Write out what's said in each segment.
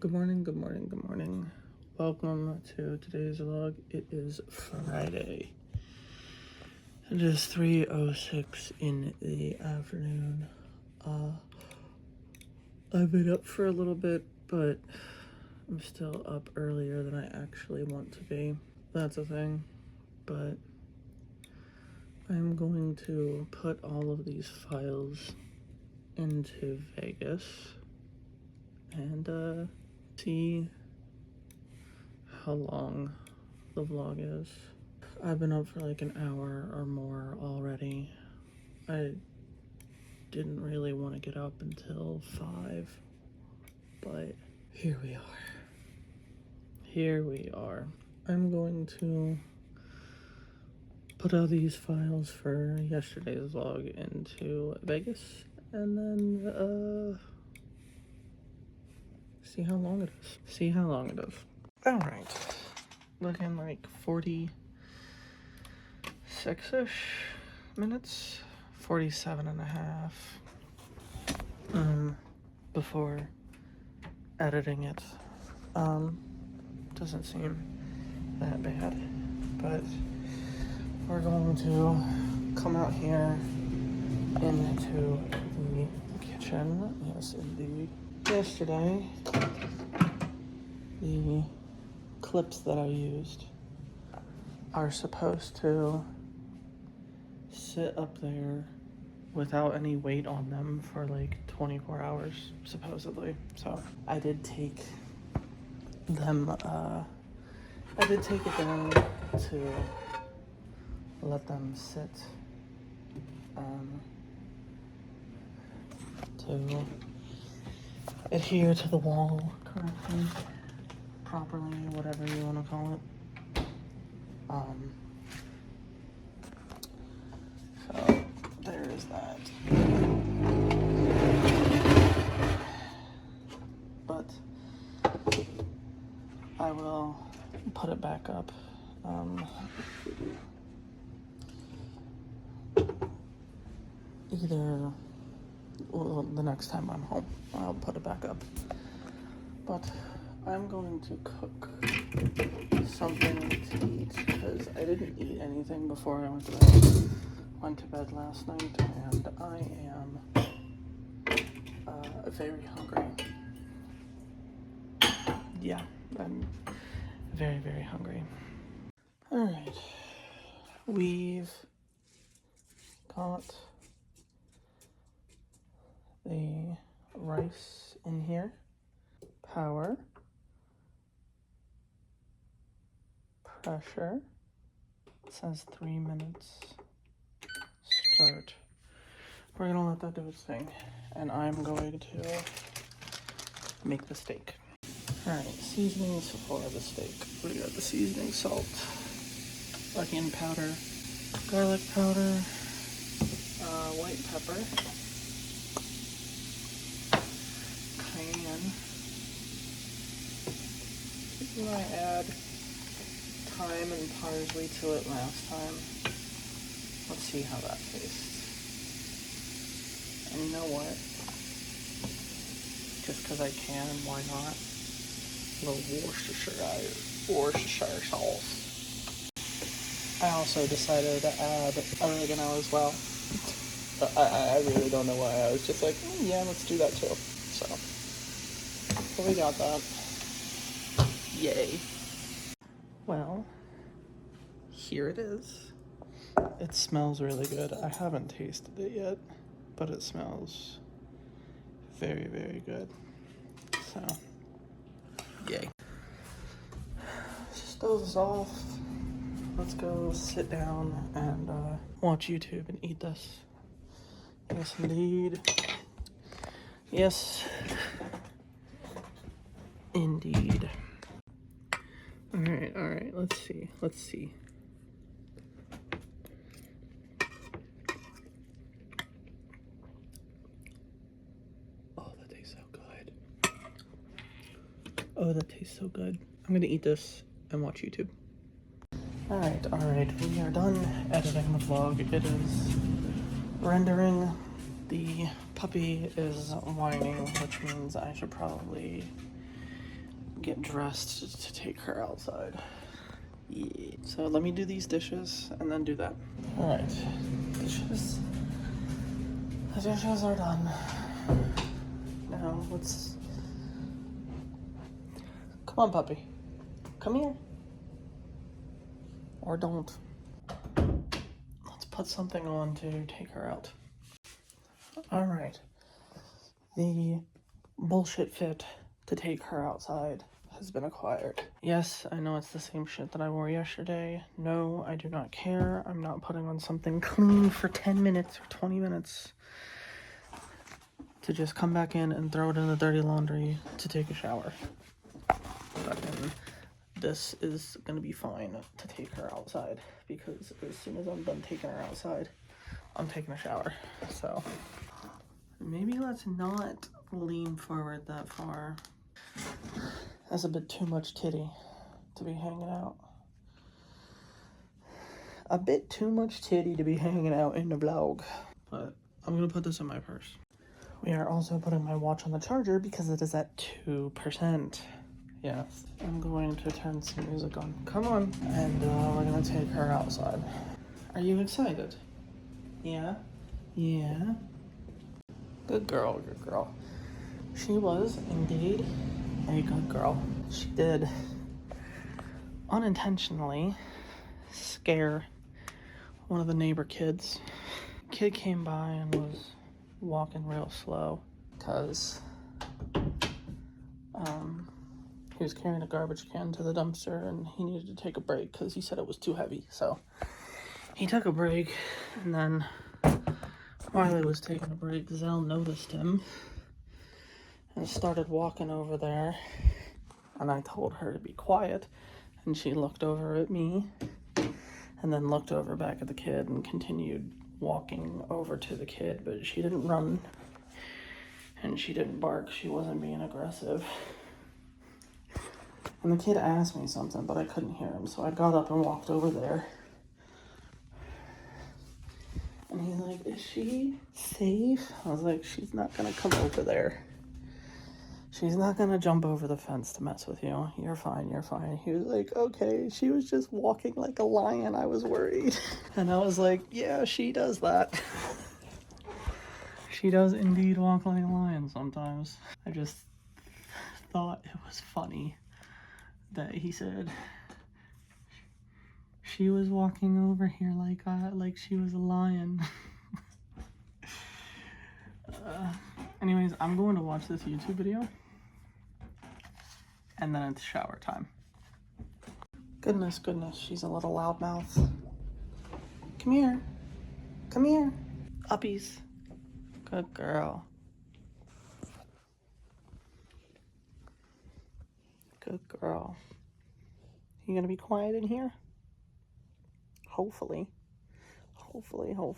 Good morning, good morning, good morning. Welcome to today's vlog. It is Friday. It is 3:06 in the afternoon. I've been up for a little bit, but I'm still up earlier than I actually want to be. That's a thing. But I'm going to put all of these files into Vegas and see how long the vlog is. I've been up for like an hour or more already. I didn't really want to get up until 5, but here we are. Here we are. I'm going to put all these files for yesterday's vlog into Vegas and then see how long it is. See how long it is. All right, looking like 46-ish minutes, 47 and a half, before editing it. Doesn't seem that bad, but we're going to come out here into the kitchen. Yes, indeed. Yesterday, the clips that I used are supposed to sit up there without any weight on them for like 24 hours, supposedly. So I did take them, I did take it down to let them sit, to adhere to the wall correctly, properly, whatever you want to call it. So there is that. But I will put it back up. The next time I'm home, I'll put it back up. But I'm going to cook something to eat because I didn't eat anything before I went to bed last night, and I am very hungry. Yeah, I'm very, very hungry. All right, we've got the rice in here. Power, pressure, it says 3 minutes, start. We're gonna let that do its thing, and I'm going to make the steak. All right, seasonings for the steak. We got the seasoning: salt, onion powder, garlic powder, white pepper, cayenne. I add thyme and parsley to it last time. Let's see how that tastes. And you know what? Just because I can, why not? A little Worcestershire sauce. I also decided to add oregano as well. I really don't know why. I was just like, yeah, let's do that too. So we got that. Yay. Well, here it is. It smells really good. I haven't tasted it yet, but it smells very, very good. So, yay. Stove's off. Let's go sit down and watch YouTube and eat this. Yes, indeed. Yes, indeed. All right, let's see. Oh, that tastes so good. Oh, that tastes so good. I'm gonna eat this and watch YouTube. All right, we are done editing the vlog. It is rendering. The puppy is whining, which means I should probably get dressed to take her outside. Yeah. So let me do these dishes and then do that. All right, dishes. The dishes are done. Now let's. Come on, puppy. Come here. Or don't. Let's put something on to take her out. All right. The bullshit fit to take her outside has been acquired. Yes, I know it's the same shit that I wore yesterday. No, I do not care. I'm not putting on something clean for 10 minutes or 20 minutes to just come back in and throw it in the dirty laundry to take a shower. Fucking, this is gonna be fine to take her outside, because as soon as I'm done taking her outside, I'm taking a shower. So maybe let's not lean forward that far. That's a bit too much titty to be hanging out. A bit too much titty to be hanging out in the vlog. But I'm gonna put this in my purse. We are also putting my watch on the charger because it is at 2%. Yes, I'm going to turn some music on. Come on. And we're gonna take her outside. Are you excited? Yeah? Yeah? Good girl, good girl. She was indeed a good girl. She did unintentionally scare one of the neighbor kids. Kid came by and was walking real slow because he was carrying a garbage can to the dumpster and he needed to take a break because he said it was too heavy. So he took a break, and then while he was taking a break, Zell noticed him and started walking over there, and I told her to be quiet, and she looked over at me and then looked over back at the kid and continued walking over to the kid, but she didn't run and she didn't bark. She wasn't being aggressive. And the kid asked me something, but I couldn't hear him, so I got up and walked over there. And he's like, is she safe? I was like, she's not gonna come over there. She's not gonna jump over the fence to mess with you. You're fine, you're fine. He was like, okay, she was just walking like a lion. I was worried. And I was like, yeah, she does that. She does indeed walk like a lion sometimes. I just thought it was funny that he said she was walking over here like she was a lion. Anyways, I'm going to watch this YouTube video, and then it's shower time. Goodness, she's a little loudmouth. Come here. Come here. Uppies. Good girl. Good girl. You gonna be quiet in here? Hopefully. Hopefully. You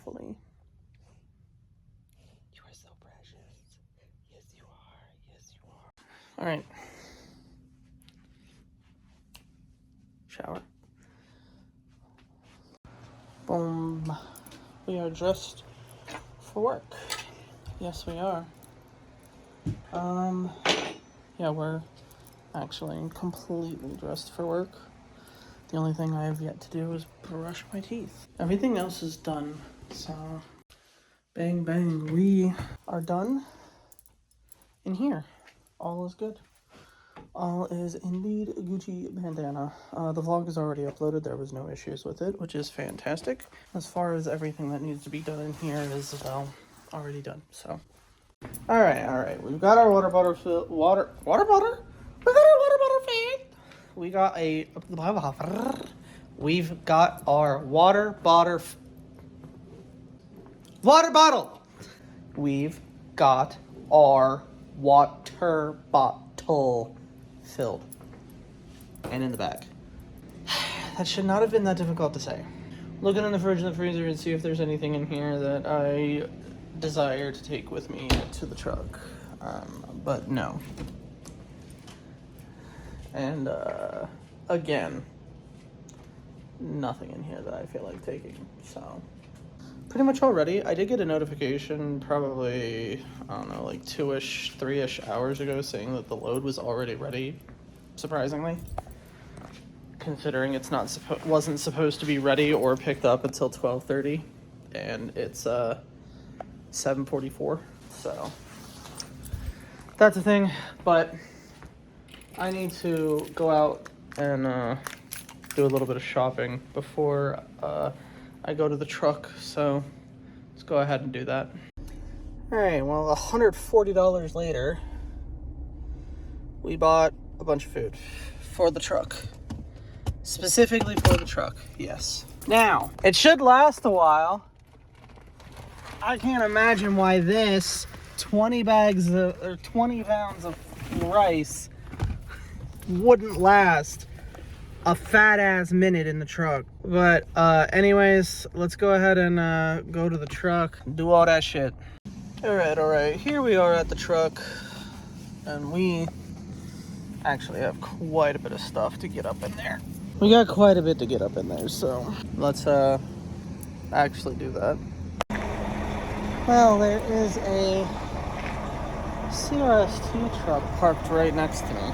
are so precious. Yes, you are. All right. Shower. Boom. We are dressed for work. Yes, we are. Yeah, we're actually completely dressed for work. The only thing I have yet to do is brush my teeth. Everything else is done, so bang, bang, we are done in here. All is good. All is indeed Gucci bandana. The vlog is already uploaded. There was no issues with it, which is fantastic. As far as everything that needs to be done in here is, well, already done, so. All right. We've got our water bottle filled. Water bottle? We got our water bottle filled. We've got our water bottle. Water bottle. We've got our water bottle filled and in the back. That should not have been that difficult to say. Looking in the fridge and the freezer and see if there's anything in here that I desire to take with me to the truck, but no. And again, nothing in here that I feel like taking, so pretty much all ready. I did get a notification probably, I don't know, like 2-ish, 3-ish hours ago saying that the load was already ready, surprisingly. Considering it's wasn't supposed to be ready or picked up until 12:30, and it's 7:44. So that's a thing. But I need to go out and do a little bit of shopping before I go to the truck. So let's go ahead and do that. All right. Well, $140 later, we bought a bunch of food for the truck. Specifically for the truck, yes. Now, it should last a while. I can't imagine why this 20 pounds of rice wouldn't last a fat ass minute in the truck. But anyways, let's go ahead and go to the truck, do all that shit. All right. Here we are at the truck, and we actually have quite a bit of stuff to get up in there. We got quite a bit to get up in there, so let's actually do that. Well, there is a CRST truck parked right next to me.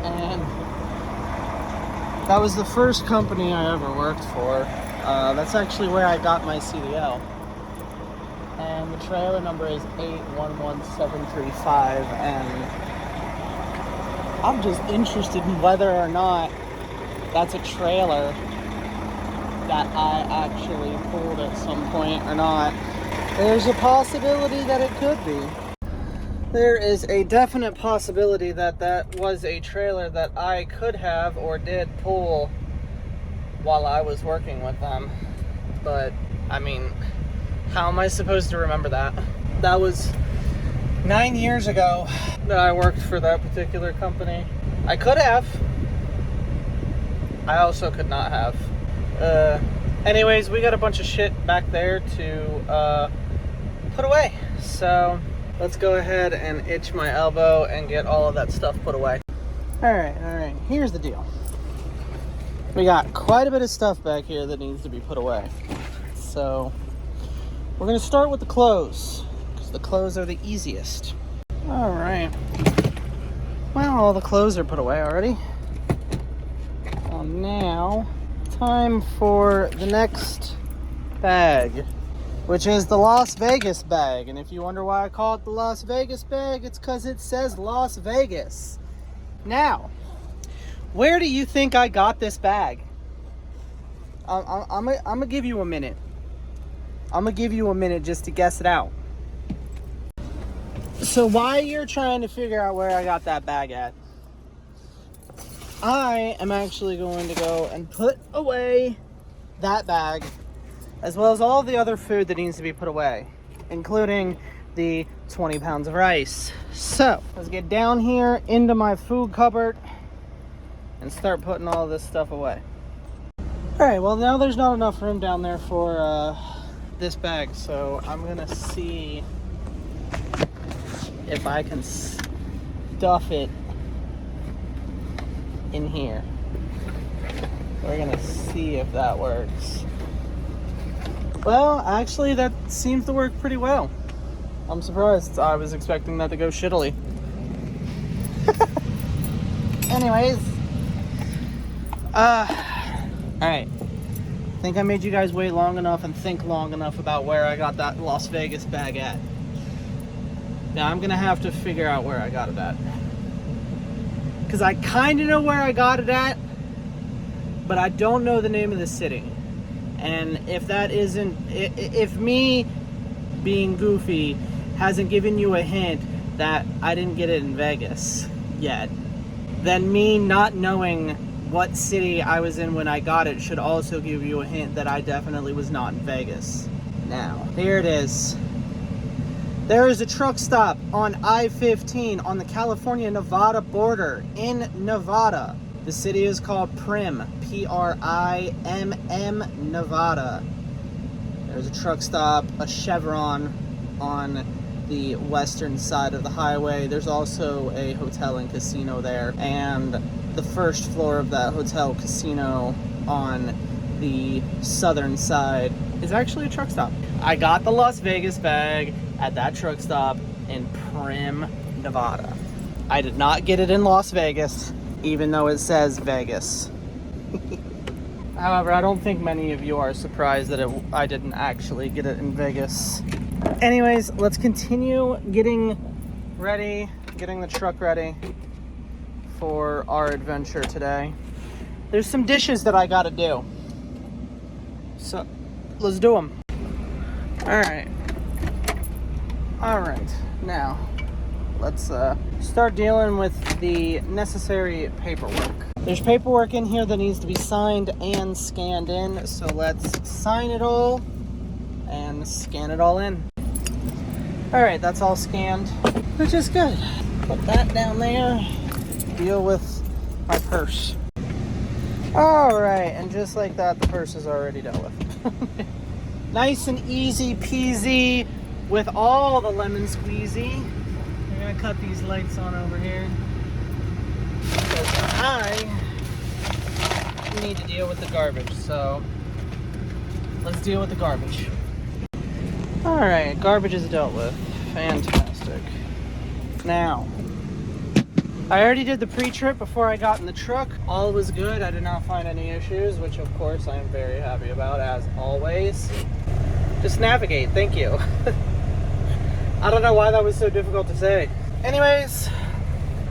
And that was the first company I ever worked for. That's actually where I got my CDL. And the trailer number is 811735, and I'm just interested in whether or not that's a trailer that I actually pulled at some point or not. There's a possibility that it could be. There is a definite possibility that that was a trailer that I could have or did pull while I was working with them. But, I mean, how am I supposed to remember that? That was 9 years ago that I worked for that particular company. I could have. I also could not have. Anyways, we got a bunch of shit back there to put away. So let's go ahead and itch my elbow and get all of that stuff put away. All right. Here's the deal. We got quite a bit of stuff back here that needs to be put away. So we're gonna start with the clothes, because the clothes are the easiest. All right. Well, all the clothes are put away already. Well, now, time for the next bag, which is the Las Vegas bag. And if you wonder why I call it the Las Vegas bag, it's because it says Las Vegas. Now, where do you think I got this bag? I'm gonna give you a minute. I'm gonna give you a minute just to guess it out. So while you're trying to figure out where I got that bag at, I am actually going to go and put away that bag, as well as all the other food that needs to be put away, including the 20 pounds of rice. So let's get down here into my food cupboard and start putting all this stuff away. All right, well, now there's not enough room down there for this bag, so I'm gonna see if I can stuff it in here. We're gonna see if that works. Well, actually, that seems to work pretty well. I'm surprised. I was expecting that to go shittily. Anyways, alright. I think I made you guys wait long enough and think long enough about where I got that Las Vegas bag at. Now I'm gonna have to figure out where I got it at. Because I kind of know where I got it at, but I don't know the name of the city. And if that isn't, if me being goofy hasn't given you a hint that I didn't get it in Vegas yet, then me not knowing what city I was in when I got it should also give you a hint that I definitely was not in Vegas. Now, here it is. There is a truck stop on I-15 on the California-Nevada border in Nevada. The city is called Primm, P-R-I-M-M, Nevada. There's a truck stop, a Chevron on the western side of the highway. There's also a hotel and casino there, and the first floor of that hotel casino on the southern side is actually a truck stop. I got the Las Vegas bag at that truck stop in Primm, Nevada. I did not get it in Las Vegas, even though it says Vegas. However, I don't think many of you are surprised that I didn't actually get it in Vegas. Anyways, let's continue getting ready, getting the truck ready for our adventure today. There's some dishes that I gotta do. So, let's do them. Alright. Now, let's start dealing with the necessary paperwork. There's paperwork in here that needs to be signed and scanned in, so let's sign it all and scan it all in. Alright, that's all scanned, which is good. Put that down there, deal with my purse. Alright, and just like that, the purse is already dealt with. Nice and easy peasy with all the lemon squeezy. We're gonna cut these lights on over here, because I need to deal with the garbage, so let's deal with the garbage. Alright, garbage is dealt with. Fantastic. Now, I already did the pre-trip before I got in the truck. All was good. I did not find any issues, which of course I am very happy about, as always. Just navigate, thank you. I don't know why that was so difficult to say. Anyways,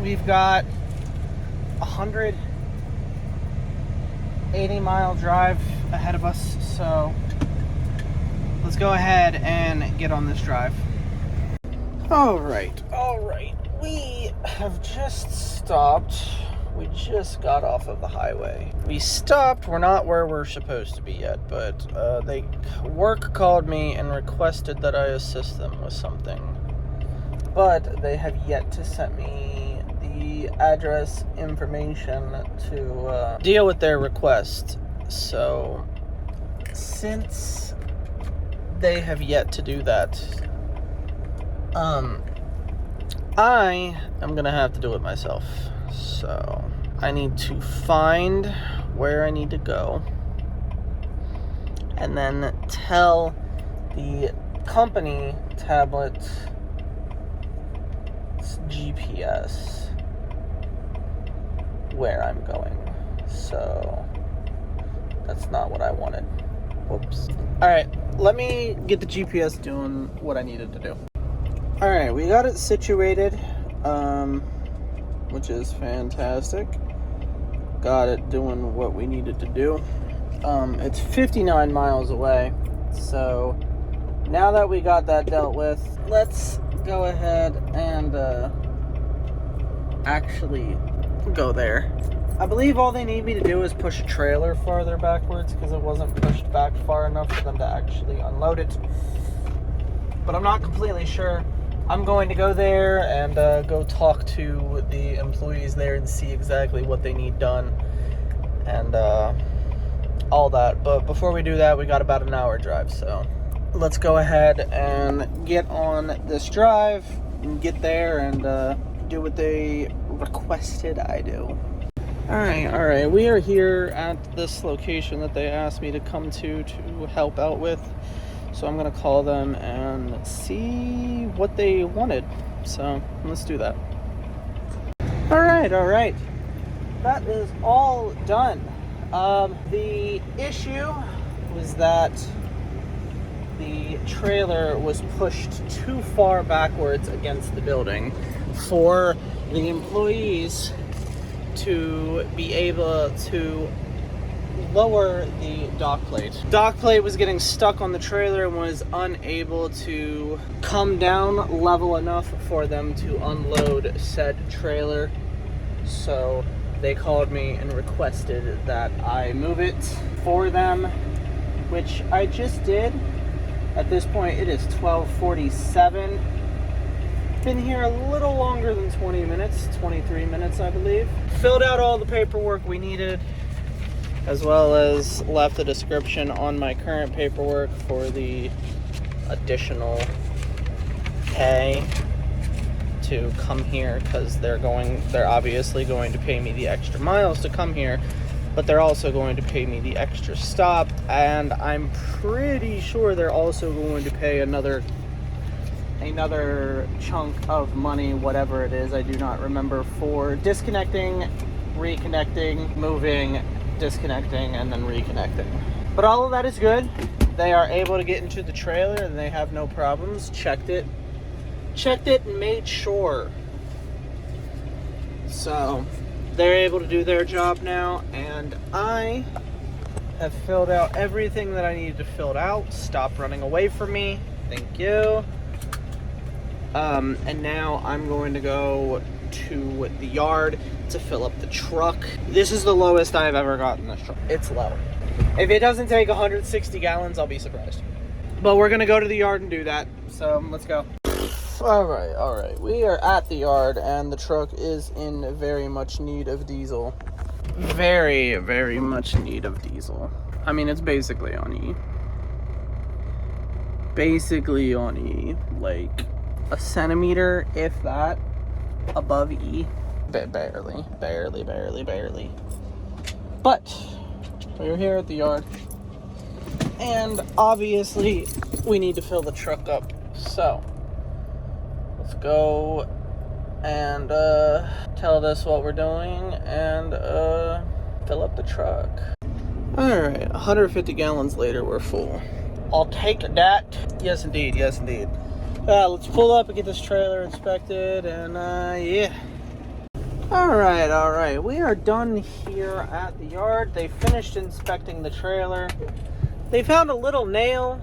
we've got 180-mile drive ahead of us, so let's go ahead and get on this drive. All right. We have just stopped. We just got off of the highway. We stopped. We're not where we're supposed to be yet, but work called me and requested that I assist them with something. But they have yet to send me the address information to deal with their request. So, since they have yet to do that, I am gonna have to do it myself. So I need to find where I need to go and then tell the company tablet GPS where I'm going. So that's not what I wanted. Whoops. Alright, let me get the GPS doing what I needed to do. Alright, we got it situated, which is fantastic. Got it doing what we needed to do. It's 59 miles away, so now that we got that dealt with, let's go ahead and actually go there. I believe all they need me to do is push a trailer farther backwards, because it wasn't pushed back far enough for them to actually unload it. But I'm not completely sure. I'm going to go there and go talk to the employees there and see exactly what they need done and all that. But before we do that, we got about an hour drive, so let's go ahead and get on this drive and get there and do what they requested I do. Alright, we are here at this location that they asked me to come to help out with. So I'm going to call them and see what they wanted. So let's do that. Alright. That is all done. The issue was that the trailer was pushed too far backwards against the building for the employees to be able to lower the dock plate. Dock plate was getting stuck on the trailer and was unable to come down level enough for them to unload said trailer. So they called me and requested that I move it for them, which I just did. At this point it is 12:47. Been here a little longer than 20 minutes, 23 minutes I believe. Filled out all the paperwork we needed, as well as left a description on my current paperwork for the additional pay to come here, because they're obviously going to pay me the extra miles to come here, but they're also going to pay me the extra stop, and I'm pretty sure they're also going to pay another another chunk of money, whatever it is, I do not remember, for disconnecting, reconnecting, moving, disconnecting, and then reconnecting. But all of that is good. They are able to get into the trailer and they have no problems. Checked it and made sure. So they're able to do their job now, and I have filled out everything that I needed to fill out. Stop running away from me. Thank you. And now I'm going to go to the yard to fill up the truck. This is the lowest I've ever gotten this truck. It's low. If it doesn't take 160 gallons, I'll be surprised. But we're going to go to the yard and do that. So let's go. All right. We are at the yard, and the truck is in very much need of diesel. Very, very much need of diesel. I mean, it's basically on E. Basically on E. Like a centimeter, if that, above E. Barely. But we're here at the yard, and obviously we need to fill the truck up. So let's go and tell this what we're doing and fill up the truck. Alright, 150 gallons later, we're full. I'll take that. Yes, indeed. Let's pull up and get this trailer inspected, and yeah. Alright. We are done here at the yard. They finished inspecting the trailer. They found a little nail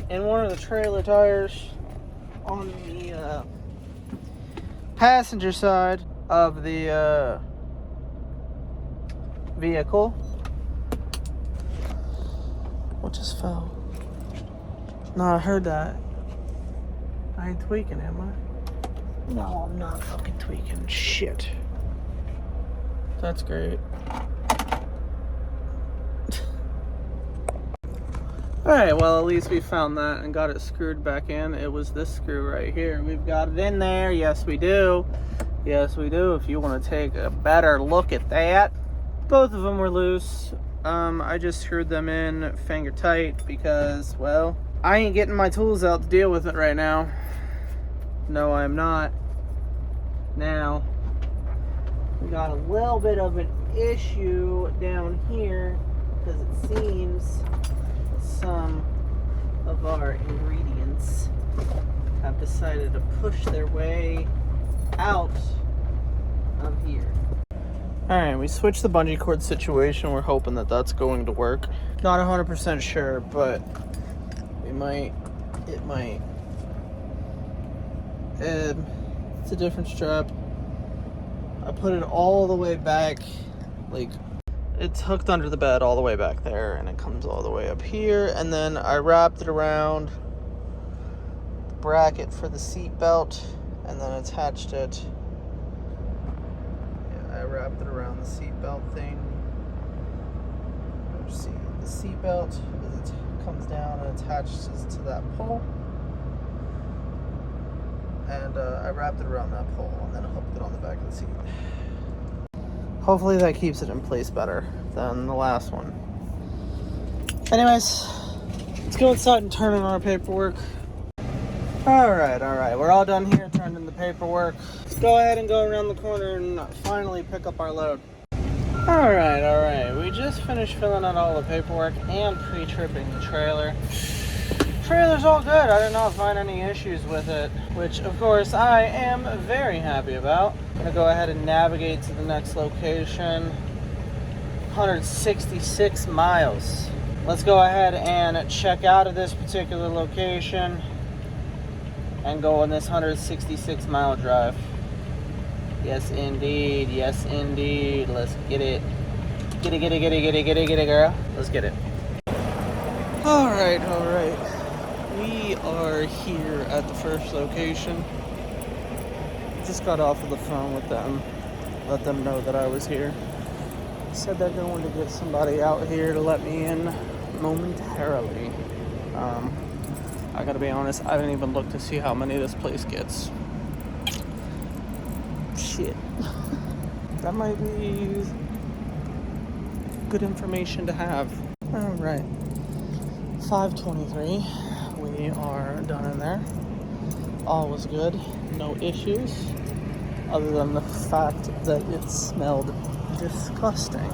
in one of the trailer tires on the passenger side of the vehicle. What just fell? No, I heard that. I ain't tweaking, am I? No, I'm not fucking tweaking. Shit. That's great. Alright, well, at least we found that and got it screwed back in. It was this screw right here. We've got it in there. Yes, we do. If you want to take a better look at that. Both of them were loose. I just screwed them in finger tight because, well, I ain't getting my tools out to deal with it right now. No, I'm not. Now, we got a little bit of an issue down here because it seems some of our ingredients have decided to push their way out of here. Alright, we switched the bungee cord situation. We're hoping that that's going to work. Not 100% sure, but it might. It's a different strap. I put it all the way back, like it's hooked under the bed all the way back there, and it comes all the way up here, and then I wrapped it around the bracket for the seat belt, and then attached it. Yeah, I wrapped it around the seat belt thing. See, the seat belt as it comes down and attaches to that pole, and I wrapped it around that pole and then hooked it on the back of the seat. Hopefully that keeps it in place better than the last one. Anyways, let's go inside and turn in our paperwork. Alright, we're all done here, turned in the paperwork. Let's go ahead and go around the corner and finally pick up our load. Alright, we just finished filling out all the paperwork and pre-tripping the trailer. Trailer's all good. I did not find any issues with it, which of course I am very happy about. I'm gonna go ahead and navigate to the next location. 166 miles. Let's go ahead and check out of this particular location and go on this 166 mile drive. Yes indeed. Let's get it. Get it, girl. Let's get it. Alright. We are here at the first location. Just got off of the phone with them. Let them know that I was here. Said they're going to get somebody out here to let me in momentarily. I gotta be honest, I didn't even look to see how many this place gets. Shit. That might be good information to have. Alright. 5:23. We are done in there. all was good. No issues. Other than the fact that it smelled disgusting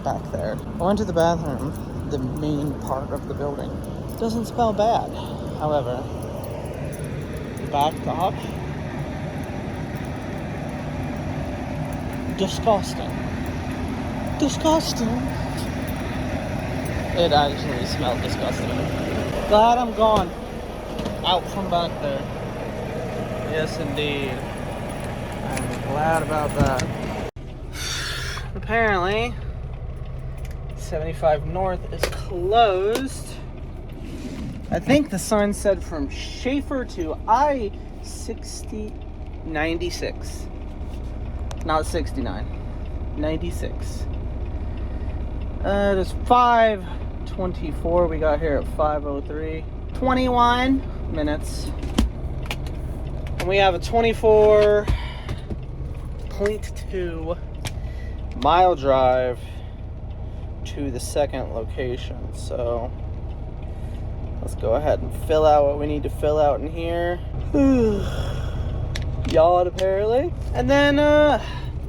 back there. I went to the bathroom. The main part of the building doesn't smell bad. However, the back dock, disgusting. Disgusting. It actually smelled disgusting. Glad I'm gone. Out from back there. Yes, indeed. I'm glad about that. Apparently, 75 North is closed. I think the sign said from Schaefer to I-60, 96. Not 69. 96. It is 5:24. We got here at 5:03. 21 minutes. And we have a 24.2 mile drive to the second location. So let's go ahead and fill out what we need to fill out in here. Yawn apparently. And then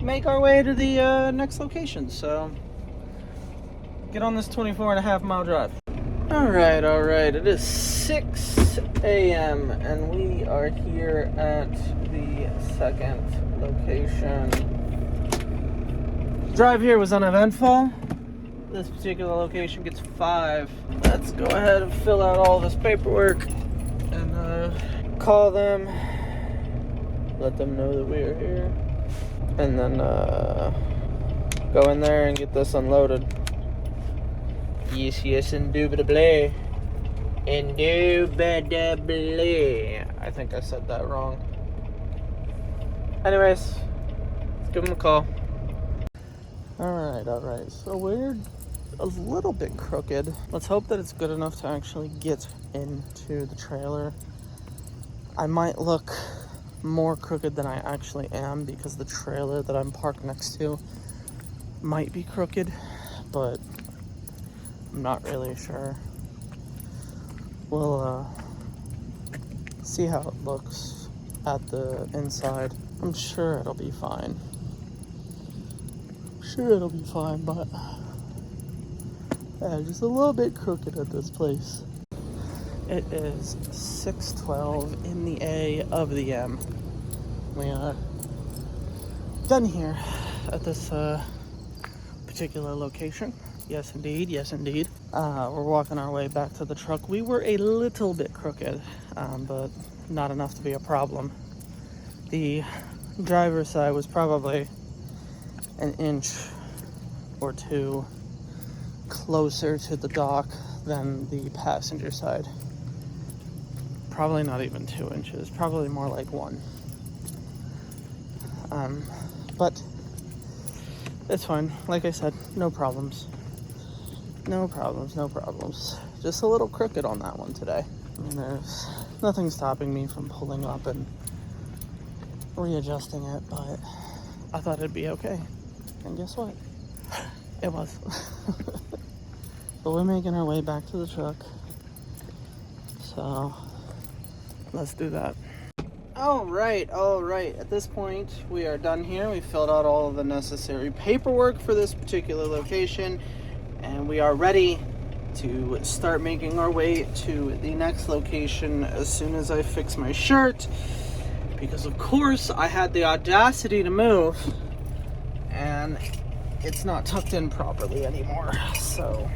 make our way to the next location. So get on this 24.5 mile drive. Alright. It is 6 a.m. and we are here at the second location. Drive here was uneventful. This particular location gets 5. Let's go ahead and fill out all this paperwork and call them, let them know that we are here, and then go in there and get this unloaded. Yes, indubitably. Indubitably. I think I said that wrong. Anyways, let's give them a call. Alright. So we're a little bit crooked. Let's hope that it's good enough to actually get into the trailer. I might look more crooked than I actually am because the trailer that I'm parked next to might be crooked, but I'm not really sure. We'll see how it looks at the inside. I'm sure it'll be fine. But just a little bit crooked at this place. It is 6:12 in the A of the M. We are done here at this particular location. Yes, indeed. We're walking our way back to the truck. We were a little bit crooked, but not enough to be a problem. The driver's side was probably an inch or two closer to the dock than the passenger side. Probably not even 2 inches, probably more like 1. But it's fine. Like I said, no problems. Just a little crooked on that one today. I mean, there's nothing stopping me from pulling up and readjusting it, but I thought it'd be okay. And guess what? It was. But we're making our way back to the truck. So let's do that. All right. At this point, we are done here. We filled out all of the necessary paperwork for this particular location, and we are ready to start making our way to the next location as soon as I fix my shirt, because of course I had the audacity to move and it's not tucked in properly anymore. So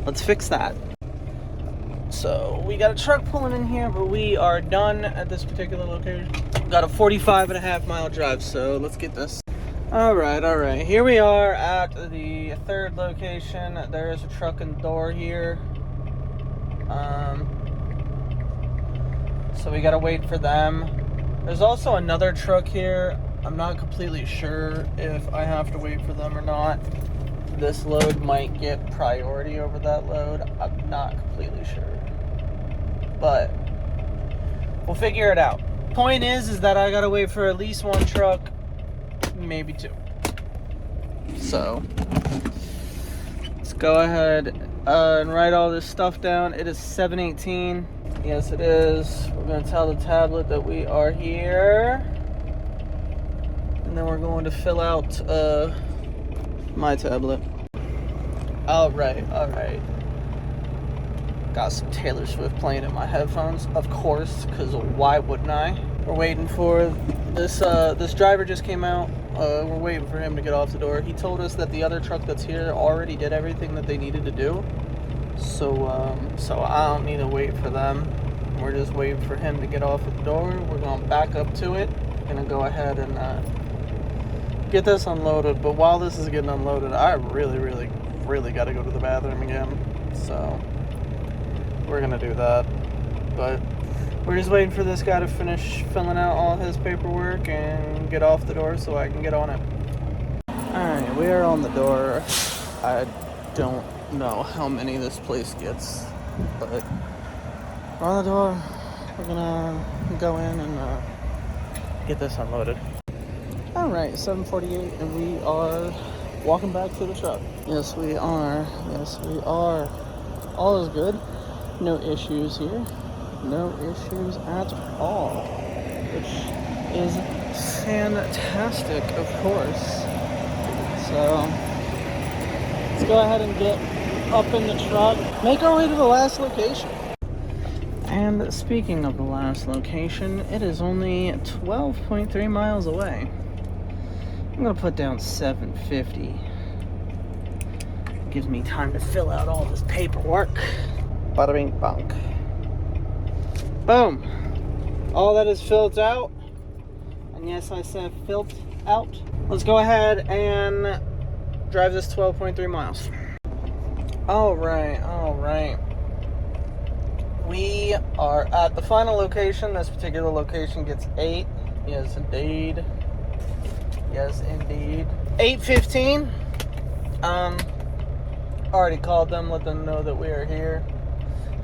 let's fix that. So we got a truck pulling in here, but we are done at this particular location. Got a 45.5 mile drive, so let's get this. All right. Here we are at the third location. There is a truck and door here. So we gotta wait for them. There's also another truck here. I'm not completely sure if I have to wait for them or not. This load might get priority over that load. I'm not completely sure, but we'll figure it out. Point is that I gotta wait for at least one truck, maybe 2. So let's go ahead and write all this stuff down. It is 7:18. Yes, it is. We're going to tell the tablet that we are here. And then we're going to fill out my tablet. Alright. Got some Taylor Swift playing in my headphones, of course, because why wouldn't I? We're waiting for this driver just came out. We're waiting for him to get off the door. He told us that the other truck that's here already did everything that they needed to do. So I don't need to wait for them. We're just waiting for him to get off at the door. We're going to back up to it. We're going to go ahead and get this unloaded. But while this is getting unloaded, I really got to go to the bathroom again. So we're going to do that. But we're just waiting for this guy to finish filling out all his paperwork and get off the door so I can get on it. Alright, we are on the door. I don't know how many this place gets, but we're on the door. We're gonna go in and get this unloaded. Alright, 7:48, and we are walking back to the truck. Yes, we are. All is good. No issues here. No issues at all, which is fantastic, of course. So let's go ahead and get up in the truck, make our way to the last location. And speaking of the last location, it is only 12.3 miles away. I'm gonna put down 750. Gives me time to fill out all this paperwork. Bada bing bong. Boom. All that is filled out. And yes, I said filled out. Let's go ahead and drive this 12.3 miles. All right. We are at the final location. This particular location gets 8. Yes, indeed. 8:15. Already called them, let them know that we are here,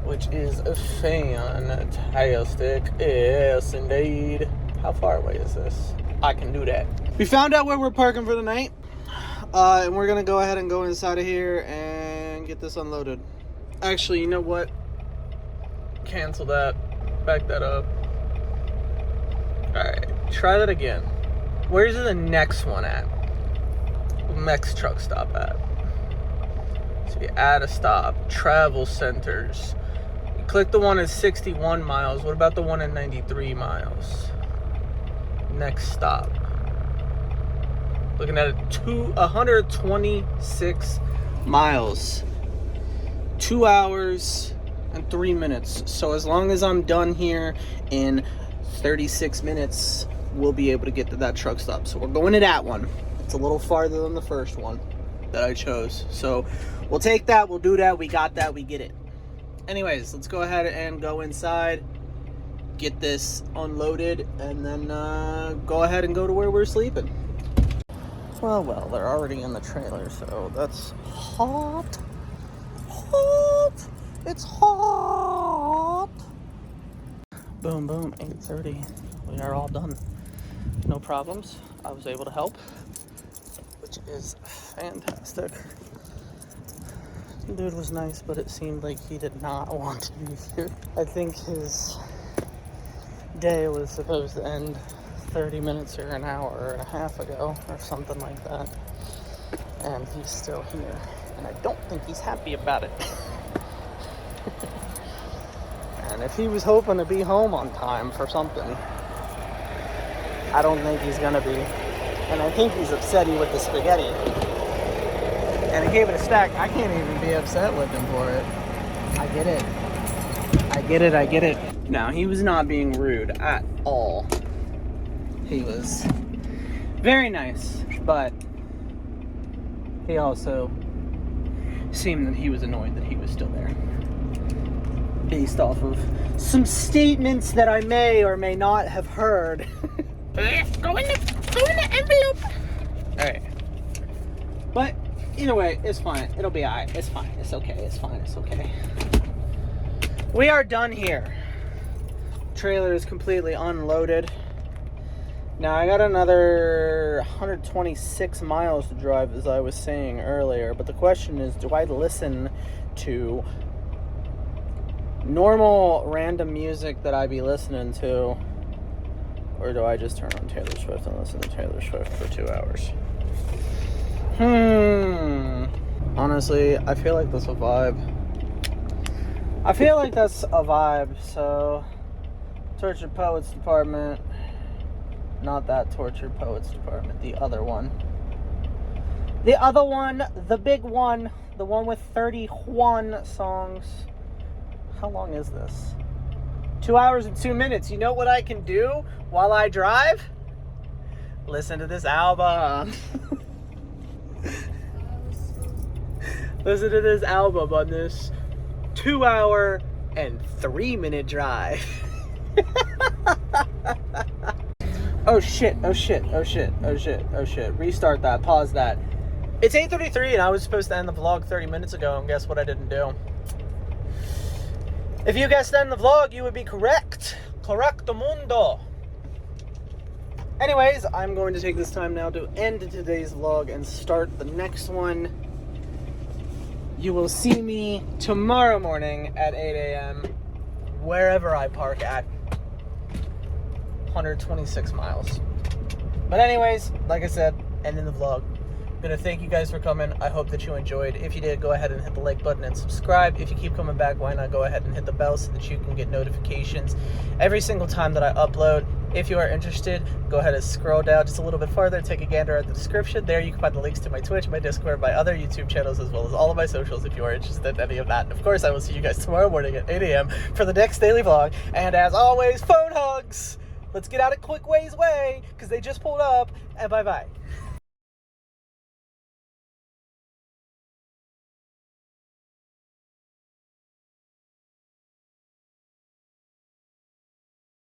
which is fantastic. Yes, indeed. How far away is this? I can do that. We found out where we're parking for the night, and we're gonna go ahead and go inside of here and get this unloaded. Actually, you know what? Cancel that. Back that up. Alright, try that again. Where's the next one at? Next truck stop at? So you add a stop. Travel centers. You click the one at 61 miles. What about the one at 93 miles? Next stop. Looking at 126 miles. 2 hours and 3 minutes. So as long as I'm done here in 36 minutes, we'll be able to get to that truck stop. So we're going to that one. It's a little farther than the first one that I chose. So we'll take that, we'll do that, we got that, we get it. Anyways, let's go ahead and go inside, get this unloaded, and then go ahead and go to where we're sleeping. Well, they're already in the trailer, so that's hot. It's hot. Boom, 8:30. We are all done. No problems. I was able to help, which is fantastic. The dude was nice, but it seemed like he did not want to be here. I think his day was supposed to end 30 minutes or an hour and a half ago or something like that. And he's still here. And I don't think he's happy about it. And if he was hoping to be home on time for something, I don't think he's gonna be. And I think he's upsetty with the spaghetti. And he gave it a stack. I can't even be upset with him for it. I get it. Now, he was not being rude at all. He was very nice, but he also seemed that he was annoyed that he was still there. Based off of some statements that I may or may not have heard. Go in the envelope. Alright. But either way, it's fine. It'll be alright. It's fine. It's okay. It's okay. We are done here. Trailer is completely unloaded. Now I got another 126 miles to drive, as I was saying earlier. But the question is, do I listen to normal random music that I be listening to, or do I just turn on Taylor Swift and listen to Taylor Swift for 2 hours? Honestly, I feel like that's a vibe. So Tortured Poets Department, not that Tortured Poets Department, the other one, the big one, the one with 31 songs. How long is this? 2 hours and 2 minutes. You know what I can do while I drive? Listen to this album. Listen to this album on this 2 hour and 3 minute drive. Oh shit. Restart that, pause that. It's 8:33 and I was supposed to end the vlog 30 minutes ago, and guess what I didn't do? If you guessed end the vlog, you would be correct. Correcto mundo. Anyways, I'm going to take this time now to end today's vlog and start the next one. You will see me tomorrow morning at 8 a.m. wherever I park at. 126 miles. But anyways, like I said, ending the vlog. Gonna thank you guys for coming. I hope that you enjoyed. If you did, go ahead and hit the like button and subscribe. If you keep coming back, why not go ahead and hit the bell so that you can get notifications every single time that I upload. If you are interested, go ahead and scroll down just a little bit farther, take a gander at the description. There you can find the links to my Twitch, my Discord, my other YouTube channels, as well as all of my socials if you are interested in any of that. And of course, I will see you guys tomorrow morning at 8 a.m. for the next daily vlog. And as always, phone hugs! Let's get out of Quick Way's way, because they just pulled up, and bye-bye.